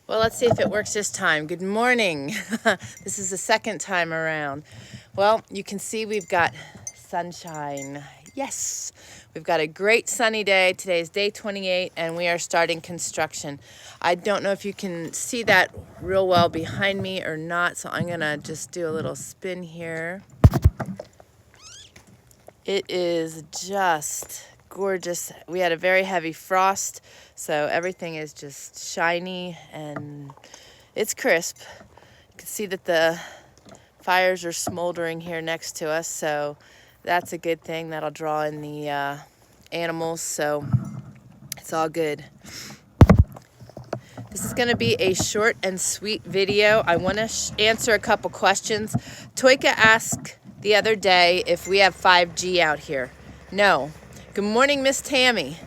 Well, let's see if it works this time. Good morning. This is the second time around. Well, you can see we've got sunshine. Yes, we've got a great sunny day. Today is day 28 and we are starting construction. I don't know if you can see that real well behind me or not, so I'm gonna just do a little spin here. It is just gorgeous. We had a very heavy frost, so everything is just shiny and it's crisp. You can see that the fires are smoldering here next to us, so that's a good thing. That'll draw in the animals, so it's all good. This is going to be a short and sweet video. I want to answer a couple questions. Toika asked the other day if we have 5G out here. No. Good morning, Miss Tammy.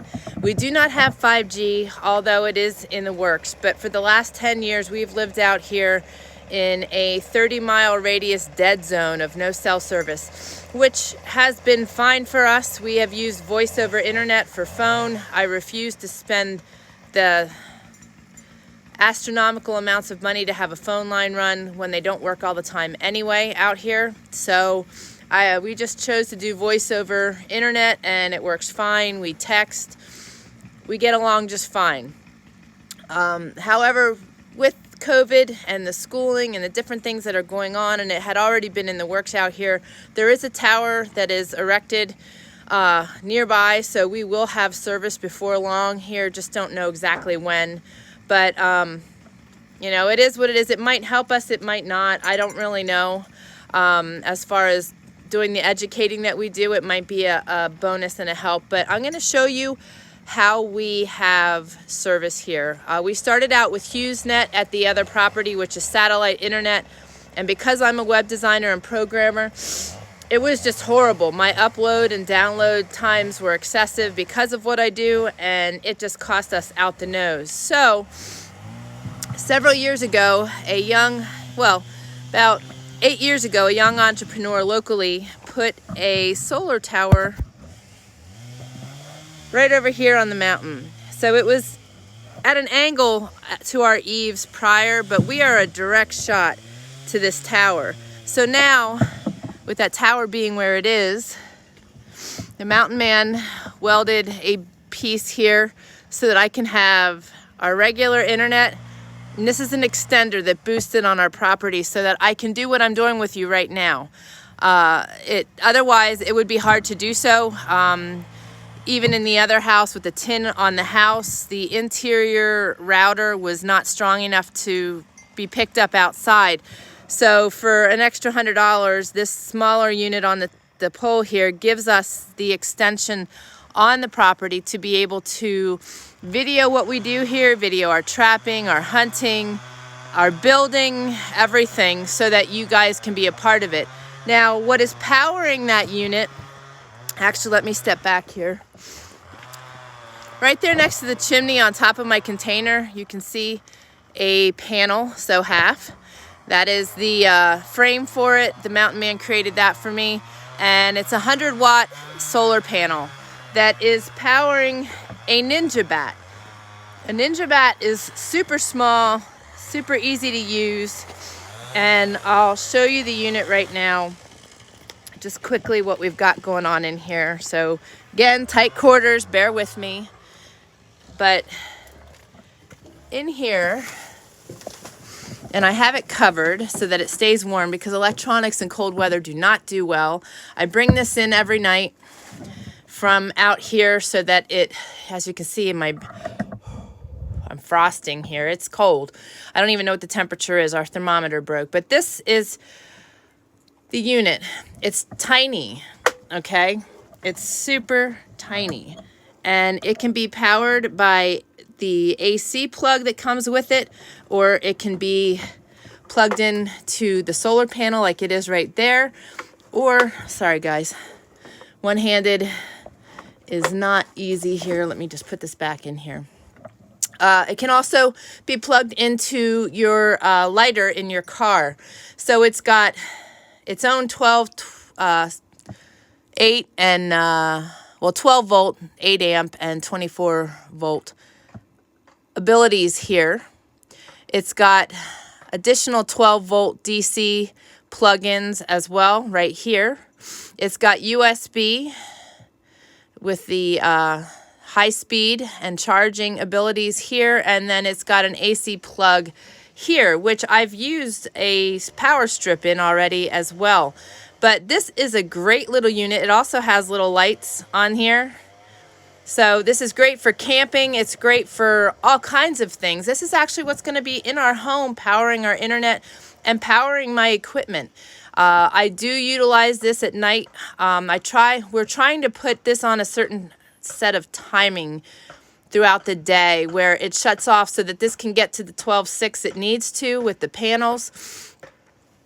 We do not have 5G, although it is in the works. But for the last 10 years, we've lived out here in a 30-mile radius dead zone of no cell service, which has been fine for us. We have used voice over internet for phone. I refuse to spend the astronomical amounts of money to have a phone line run when they don't work all the time anyway out here. So we just chose to do voice over internet and it works fine. We text, we get along just fine. However, with COVID and the schooling and the different things that are going on, and it had already been in the works out here, there is a tower that is erected nearby, so we will have service before long here. Just don't know exactly when, but you know, it is what it is. It might help us, it might not. I don't really know. As far as doing the educating that we do, it might be a bonus and a help, but I'm going to show you how we have service here. We started out with HughesNet at the other property, which is satellite internet, and because I'm a web designer and programmer, it was just horrible. My upload and download times were excessive because of what I do, and it just cost us out the nose. So several years ago, about 8 years ago, a young entrepreneur locally put a solar tower right over here on the mountain. So it was at an angle to our eaves prior, but we are a direct shot to this tower. So now, with that tower being where it is, the mountain man welded a piece here so that I can have our regular internet. And this is an extender that boosted on our property so that I can do what I'm doing with you right now. Otherwise, it would be hard to do so. Even in the other house with the tin on the house, the interior router was not strong enough to be picked up outside. So for an extra $100, this smaller unit on the pole here gives us the extension on the property to be able to video what we do here, video our trapping, our hunting, our building, everything, so that you guys can be a part of it. Now, what is powering that unit, actually, let me step back here. Right there next to the chimney on top of my container, you can see a panel, so half. That is the frame for it. The mountain man created that for me. And it's a 100-watt solar panel that is powering a Ninja Bat. A Ninja Bat is super small, super easy to use, and I'll show you the unit right now, just quickly what we've got going on in here. So again, tight quarters, bear with me. But in here, and I have it covered so that it stays warm because electronics in cold weather do not do well. I bring this in every night from out here so that it, as you can see in I'm frosting here, it's cold. I don't even know what the temperature is, our thermometer broke, but this is the unit. It's tiny, okay? It's super tiny, and it can be powered by the AC plug that comes with it, or it can be plugged in to the solar panel like it is right there, or, sorry guys, one-handed is not easy here. Let me just put this back in here. It can also be plugged into your lighter in your car. So it's got its own 12 volt, 8 amp, and 24 volt abilities here. It's got additional 12-volt DC plug-ins as well right here. It's got USB with the high speed and charging abilities here, and then it's got an AC plug here, which I've used a power strip in already as well. But this is a great little unit. It also has little lights on here. So this is great for camping. It's great for all kinds of things. This is actually what's going to be in our home, powering our internet and powering my equipment. I do utilize this at night. We're trying to put this on a certain set of timing throughout the day where it shuts off so that this can get to the 12.6 it needs to with the panels,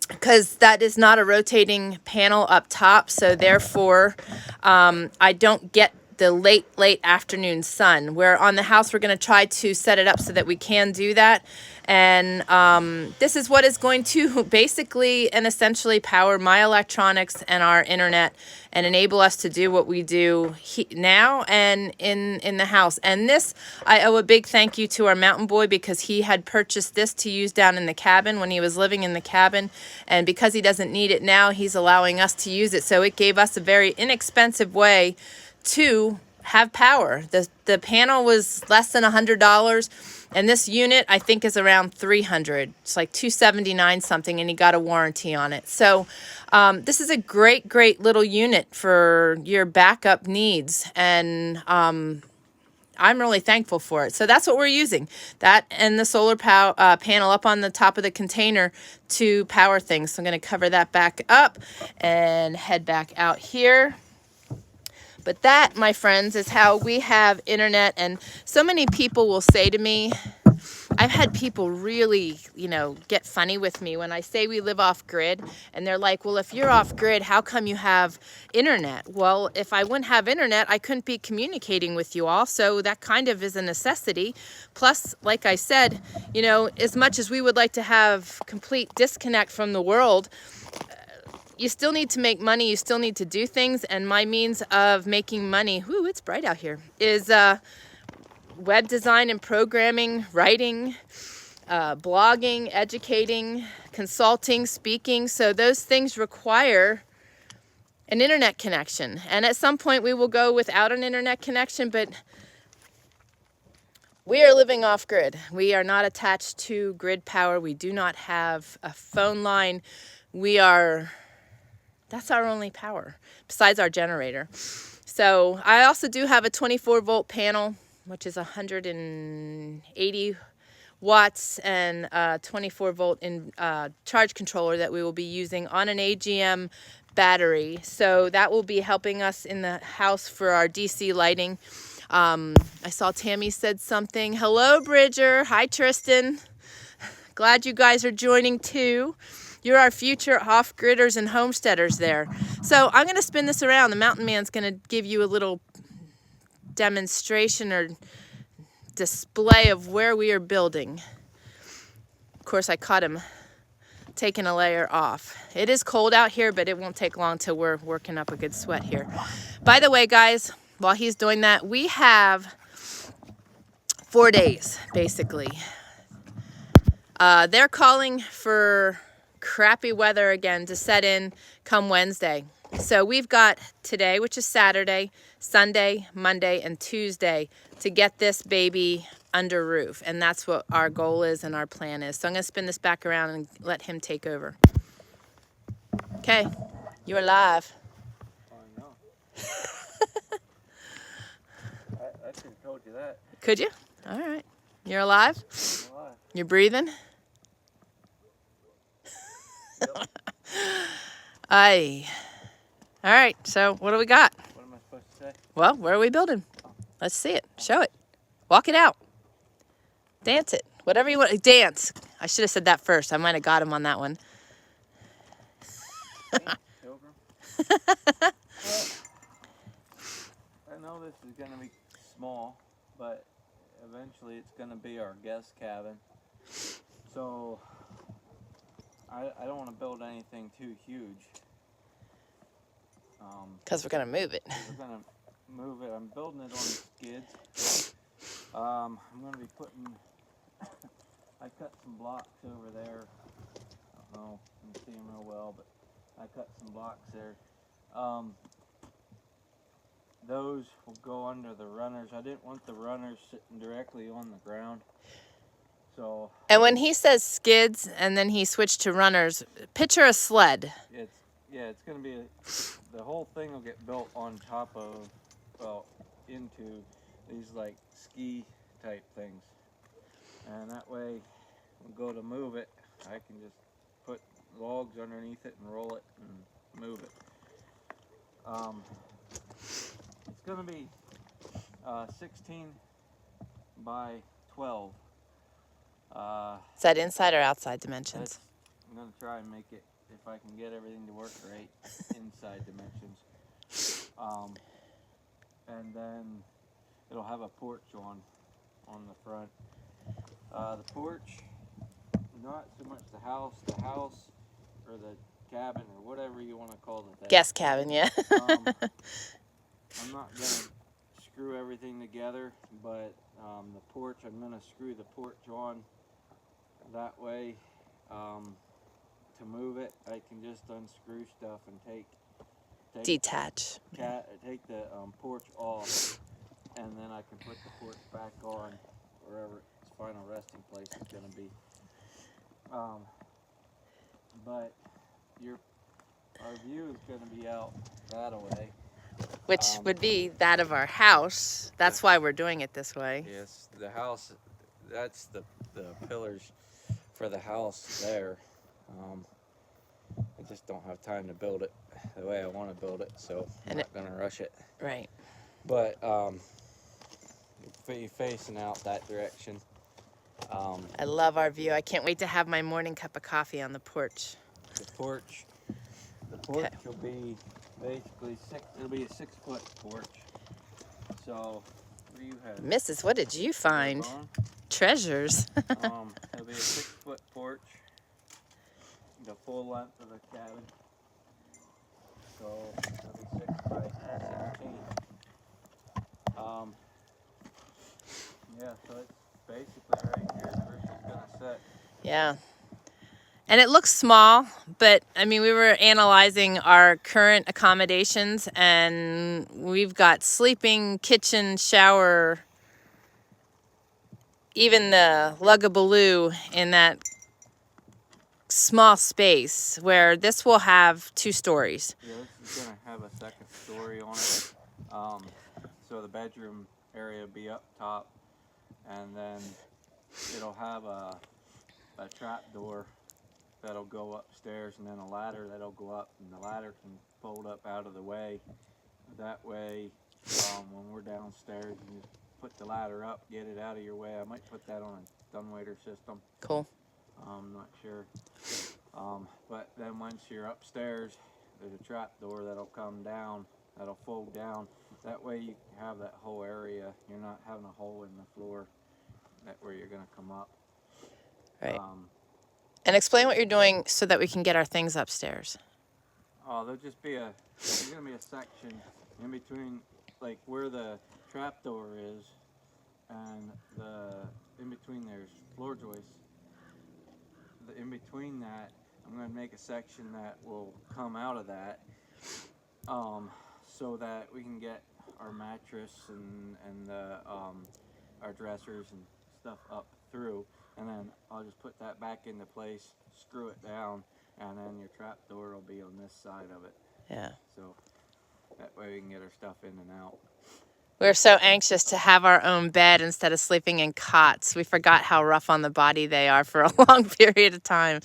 because that is not a rotating panel up top. So therefore, I don't get the late afternoon sun, where on the house we're going to try to set it up so that we can do that. And this is what is going to basically and essentially power my electronics and our internet and enable us to do what we do now and in the house. And this, I owe a big thank you to our mountain boy, because he had purchased this to use down in the cabin when he was living in the cabin. And because he doesn't need it now, he's allowing us to use it. So it gave us a very inexpensive way to have power. The panel was less than $100, and this unit I think is around $300. It's like $279 something, and he got a warranty on it. So this is a great little unit for your backup needs, and I'm really thankful for it. So that's what we're using, that and the solar panel up on the top of the container to power things. So I'm going to cover that back up and head back out here. But that, my friends, is how we have internet. And so many people will say to me, I've had people really, get funny with me when I say we live off grid. And they're like, well, if you're off grid, how come you have internet? Well, if I wouldn't have internet, I couldn't be communicating with you all. So that kind of is a necessity. Plus, like I said, as much as we would like to have complete disconnect from the world, you still need to make money. You still need to do things. And my means of making money, whoo, it's bright out here, is web design and programming, writing, blogging, educating, consulting, speaking. So those things require an internet connection. And at some point we will go without an internet connection, but we are living off grid. We are not attached to grid power. We do not have a phone line. That's our only power, besides our generator. So I also do have a 24-volt panel, which is 180 watts, and a 24-volt charge controller that we will be using on an AGM battery. So that will be helping us in the house for our DC lighting. I saw Tammy said something. Hello, Bridger. Hi, Tristan. Glad you guys are joining too. You're our future off-gridders and homesteaders there. So I'm going to spin this around. The mountain man's going to give you a little demonstration or display of where we are building. Of course, I caught him taking a layer off. It is cold out here, but it won't take long till we're working up a good sweat here. By the way, guys, while he's doing that, we have 4 days, basically. They're calling for crappy weather again to set in come Wednesday. So we've got today, which is Saturday, Sunday, Monday, and Tuesday to get this baby under roof. And that's what our goal is and our plan is. So I'm going to spin this back around and let him take over. Okay, you're live. I know. I should have told you that. Could you? All right. You're alive? I'm alive. You're breathing? Yep. Aye. All right, so what do we got? What am I supposed to say? Well, where are we building? Let's see it. Show it. Walk it out. Dance it. Whatever you want. Dance. I should have said that first. I might have got him on that one. Pilgrim? I know this is going to be small, but eventually it's going to be our guest cabin. So I don't want to build anything too huge. Because we're going to move it. We're going to move it. I'm building it on skids. I'm going to be putting, I cut some blocks over there. I don't know if you can see them real well, but I cut some blocks there. Those will go under the runners. I didn't want the runners sitting directly on the ground. So. And when he says skids and then he switched to runners, picture a sled. It's going to be the whole thing will get built on top of, well, into these like ski type things, and that way when we go to move it, I can just put logs underneath it and roll it and move it. It's going to be 16 by 12. Is that inside or outside dimensions? I'm going to try and make it, if I can get everything to work right, inside dimensions. And then it'll have a porch on the front. The porch, not so much the house or the cabin or whatever you want to call it. Guest cabin, yeah. I'm not going to screw everything together, but the porch, I'm going to screw the porch on. That way, to move it, I can just unscrew stuff and take detach. Take the porch off, and then I can put the porch back on wherever its final resting place is going to be. But our view is going to be out that way. Which would be that of our house. That's why we're doing it this way. Yes, the house, that's the pillars for the house there. I just don't have time to build it the way I want to build it, so I'm not going to rush it. Right. But facing out that direction. I love our view. I can't wait to have my morning cup of coffee on the porch. The porch will be basically it'll be a 6-foot porch. So, what do you have? Mrs., what did you find? Treasures. It'll be a 6-foot porch, the full length of the cabin. So it'll be 6 by 16. Yeah, so it's basically right here where she's gonna sit. Yeah. And it looks small, but I mean, we were analyzing our current accommodations, and we've got sleeping, kitchen, shower, even the Lugabaloo in that small space, where this will have 2 stories. Yeah, this is gonna have a 2nd story on it. So the bedroom area will be up top, and then it'll have a trap door that'll go upstairs, and then a ladder that'll go up, and the ladder can fold up out of the way. That way, when we're downstairs, you just put the ladder up, get it out of your way. I might put that on a dumbwaiter system. Cool. I'm not sure. But then once you're upstairs, there's a trap door that'll come down, that'll fold down. That way you have that whole area. You're not having a hole in the floor where you're going to come up. Right. And explain what you're doing so that we can get our things upstairs. Oh, there's going to be a section in between, like where the trap door is, and in between there's floor joists. In between that, I'm going to make a section that will come out of that, so that we can get our mattress and our dressers and stuff up through, and then I'll just put that back into place, screw it down, and then your trap door will be on this side of it. Yeah. So that way we can get our stuff in and out. We're so anxious to have our own bed instead of sleeping in cots. We forgot how rough on the body they are for a long period of time.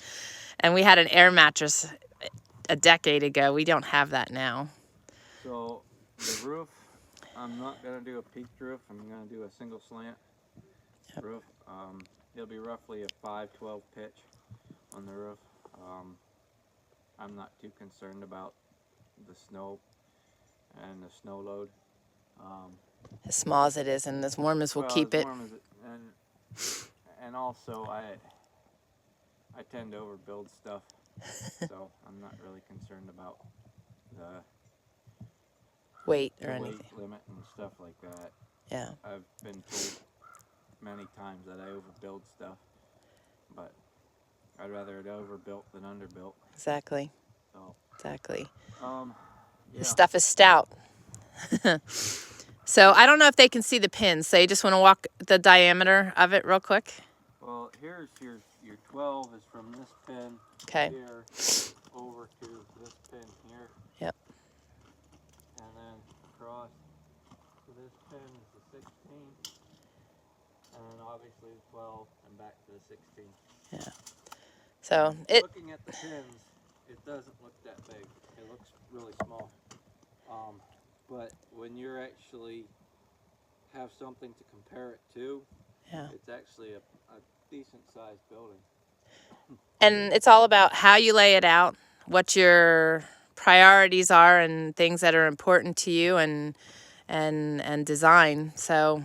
And we had an air mattress a decade ago. We don't have that now. So the roof, I'm not going to do a peaked roof. I'm going to do a single slant roof. It'll be roughly a 5/12 pitch on the roof. I'm not too concerned about the snow and the snow load. As small as it is and as warm as we'll keep it. And also I tend to overbuild stuff, so I'm not really concerned about the weight or anything. Weight limit and stuff like that. Yeah. I've been told many times that I overbuild stuff, but I'd rather it overbuilt than underbuilt. Exactly. So, Exactly. yeah. This stuff is stout. So I don't know if they can see the pins. So you just want to walk the diameter of it real quick. Well, here's your 12 is from this pin here over to this pin here. Yep. And then across to this pin is the 16. And then obviously the 12 and back to the 16. Yeah. So looking at the pins, it doesn't look that big. It looks really small. But when you're actually have something to compare it to, it's actually a decent sized building. And it's all about how you lay it out, what your priorities are, and things that are important to you, and design. So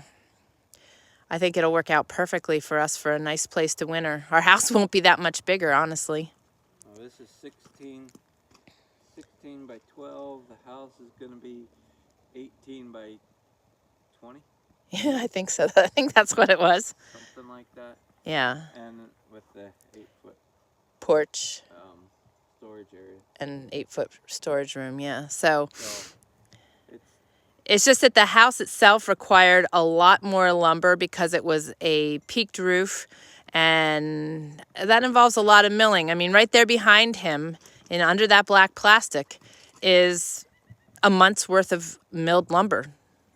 I think it'll work out perfectly for us for a nice place to winter. Our house won't be that much bigger, honestly. Oh, this is 16 by 12. The house is going to be 18 by 20. Yeah, I think so. I think that's what it was. Something like that. Yeah. And with the 8-foot porch storage area and 8-foot storage room. Yeah. So it's just that the house itself required a lot more lumber because it was a peaked roof, and that involves a lot of milling. I mean, right there behind him and under that black plastic is a month's worth of milled lumber.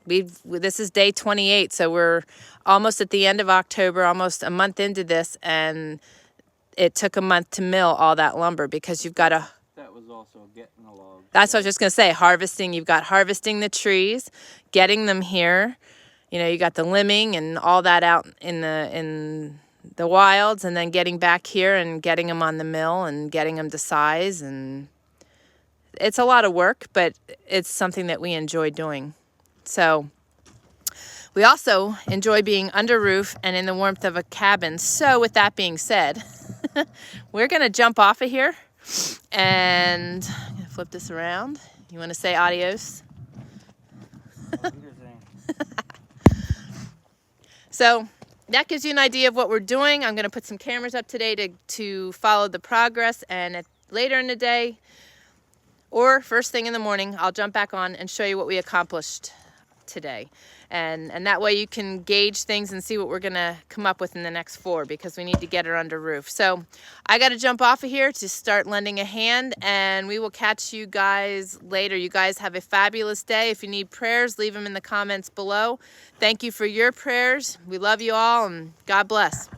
This is day 28, so we're almost at the end of October, almost a month into this, and it took a month to mill all that lumber because you've got to... That was also getting the logs. That's what I was just going to say. Harvesting, you've got harvesting the trees, getting them here. You know, you got the limbing and all that out in the wilds, and then getting back here and getting them on the mill and getting them to size. And it's a lot of work, but it's something that we enjoy doing. So we also enjoy being under roof and in the warmth of a cabin. So with that being said, we're going to jump off of here, and I'm going to flip this around. You want to say adios? So that gives you an idea of what we're doing. I'm going to put some cameras up today to follow the progress, and later in the day or first thing in the morning, I'll jump back on and show you what we accomplished today. And that way you can gauge things and see what we're going to come up with in the next 4, because we need to get her under roof. So I got to jump off of here to start lending a hand, and we will catch you guys later. You guys have a fabulous day. If you need prayers, leave them in the comments below. Thank you for your prayers. We love you all, and God bless.